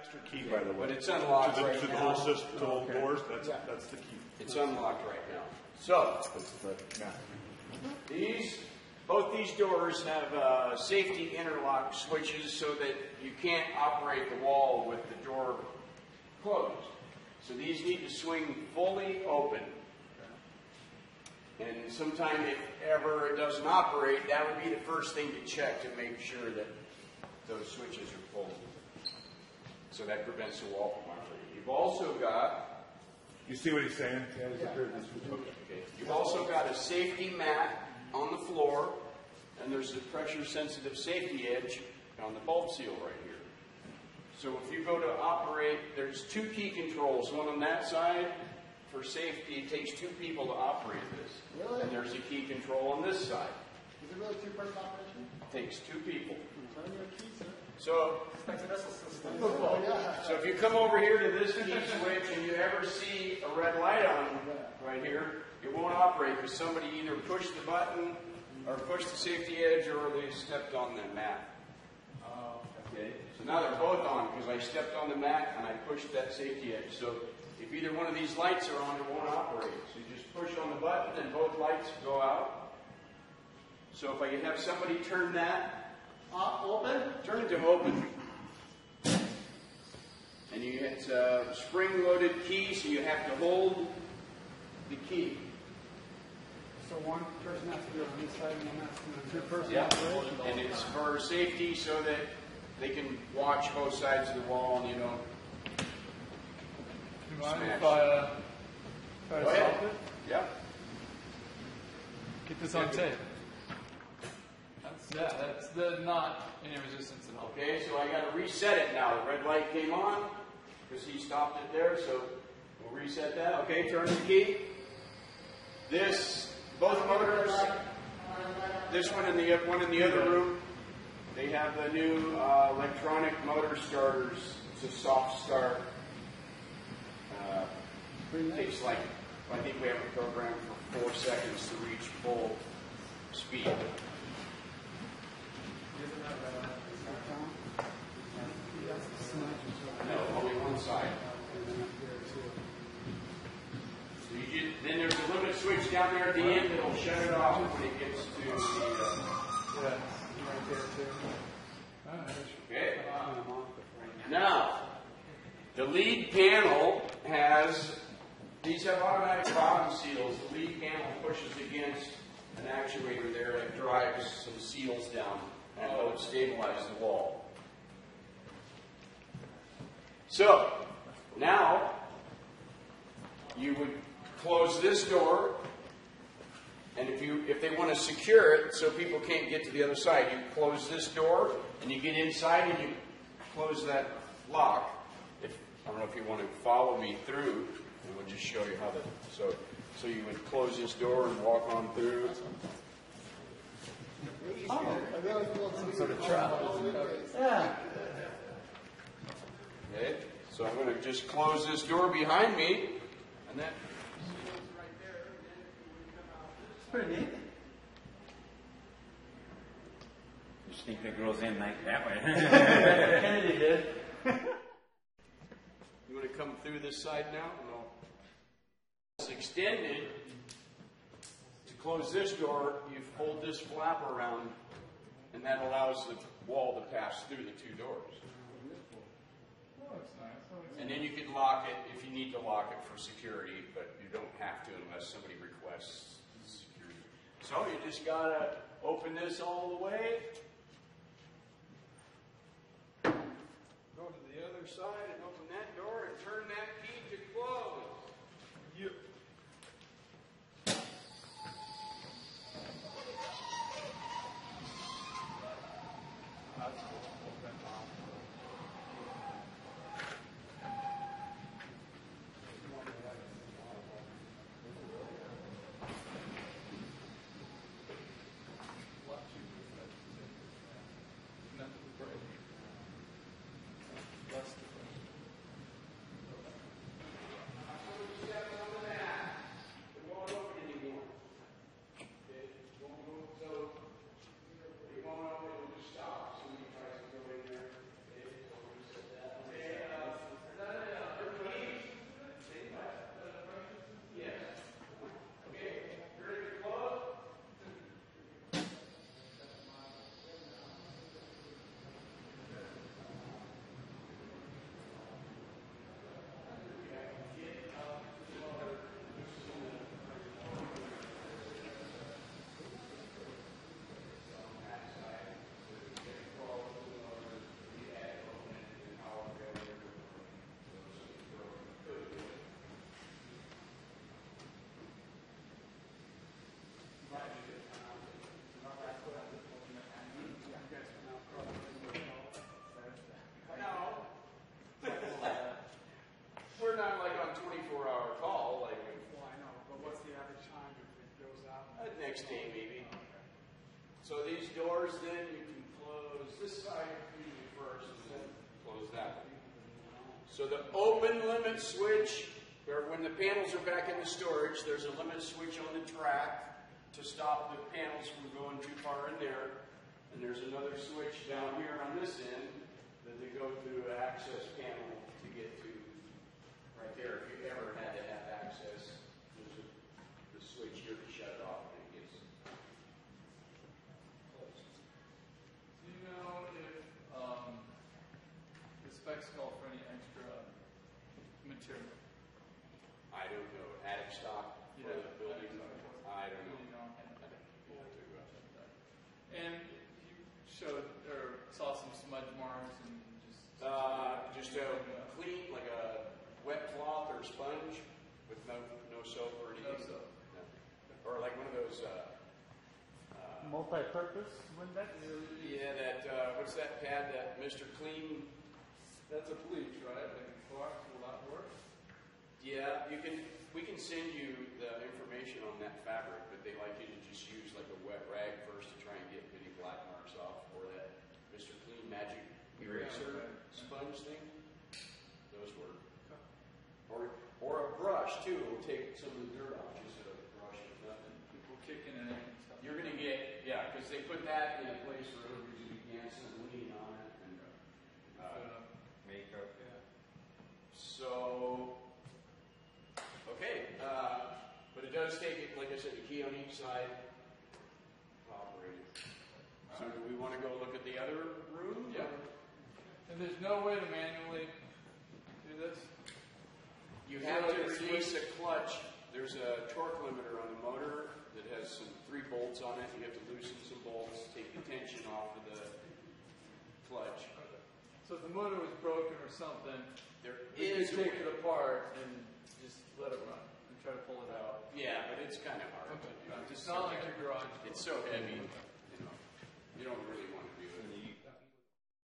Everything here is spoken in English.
extra key, by the way. But it's unlocked right to the now. whole system, to the whole doors. That's the key. It's unlocked right now. So both these doors have safety interlock switches so that you can't operate the wall with the door closed. So these need to swing fully open. And sometime if ever it doesn't operate, that would be the first thing to check to make sure that those switches are pulled. So that prevents the wall from operating. You've also got... You see what he's saying? Okay. You've also got a safety mat on the floor, and there's a pressure-sensitive safety edge on the bulb seal right here. So if you go to operate, there's two key controls, one on that side. For safety, it takes two people to operate this. Really? And there's a key control on this side. Is it really two-person operation? It takes two people. Turn your key, sir. So if you come over here to this key switch and you ever see a red light on right here, it won't operate because somebody either pushed the button or pushed the safety edge or they stepped on the mat. Okay. So now they're both on because I stepped on the mat and I pushed that safety edge. So if either one of these lights are on, it won't operate. So you just push on the button and both lights go out. So if I could have somebody turn that open, turn it to open. And it's a spring-loaded key, so you have to hold the key. So one person has to be on this side and one has to be on two-person Yeah, operation. and it's for safety so that they can watch both sides of the wall and you don't Do you mind smash. if I try to Go ahead. stop it? Yeah. Get this on tape. That's not any resistance at all. Okay, so I got to reset it now. The red light came on because he stopped it there, so we'll reset that. Okay, turn the key. Both motors, this one and the one in the other room, they have the new electronic motor starters. It's a soft start. It takes I think we have a program for 4 seconds to reach full speed. No, only one side. So then there's a limit switch down there at the end that'll shut it off when it gets to the... Right there too. Okay. Now, the lead panel these have automatic bottom seals. The lead panel pushes against an actuator there that drives some seals down and will stabilize the wall. So, now, you would close this door, and if they want to secure it so people can't get to the other side, you close this door, and you get inside and you close that lock. I don't know if you want to follow me through, and we'll just show you how so you would close this door and walk on through. Some sort of trap. Yeah. Okay, so I'm going to just close this door behind me, and then It's pretty neat. You sneak the girls in like that way. Kennedy did. you want to come through this side now? No. It's extended. To close this door, you fold this flap around, and that allows the wall to pass through the two doors. And then you can lock it if you need to lock it for security, but you don't have to unless somebody requests security. So you just gotta open this all the way. Go to the other side and open that door and turn that key to close. So these doors then you can close this side usually first and then close that one. So the open limit switch, or when the panels are back in the storage, there's a limit switch on the track to stop the panels from going too far in there. And there's another switch down here on this end that they go through an access panel to get to right there. If you ever had to have access, there's the switch here to shut it off when it gets closed. Do you know if the specs call for any extra material? I don't know. Attic stock for the building. attic stock. I don't know. You don't have I don't know. And you showed or saw some smudge marks and Just a clean, like a wet cloth or sponge with no soap or anything. No soap. No. Or like one of those. multi-purpose Windex. Yeah, that what's that pad? That Mr. Clean. That's a bleach, right? Like a Clorox, will that work? Yeah, you can. We can send you the information on that fabric, but they like you to just use like a wet rag first to try and get any black marks off, or that Mr. Clean Magic eraser sponge thing. Those work. Or a brush too. Will take some of the dirt off just a brush with nothing. People kicking it and stuff. You're gonna get because they put that in a place where everybody's gonna get some lean on it and Makeup, yeah. so. Okay, but it does take it, like I said, a key on each side to operate it. So do we want to go look at the other room? Yeah. And there's no way to manually do this? You have to release a clutch. There's a torque limiter on the motor that has some 3 bolts on it. You have to loosen some bolts, take the tension off of the clutch. So if the motor was broken or something, There you is could take it apart and just let it run and try to pull it out. Yeah, but it's kind of hard. Okay. It's It's so not like heavy. your garage. It's so heavy, you don't really want to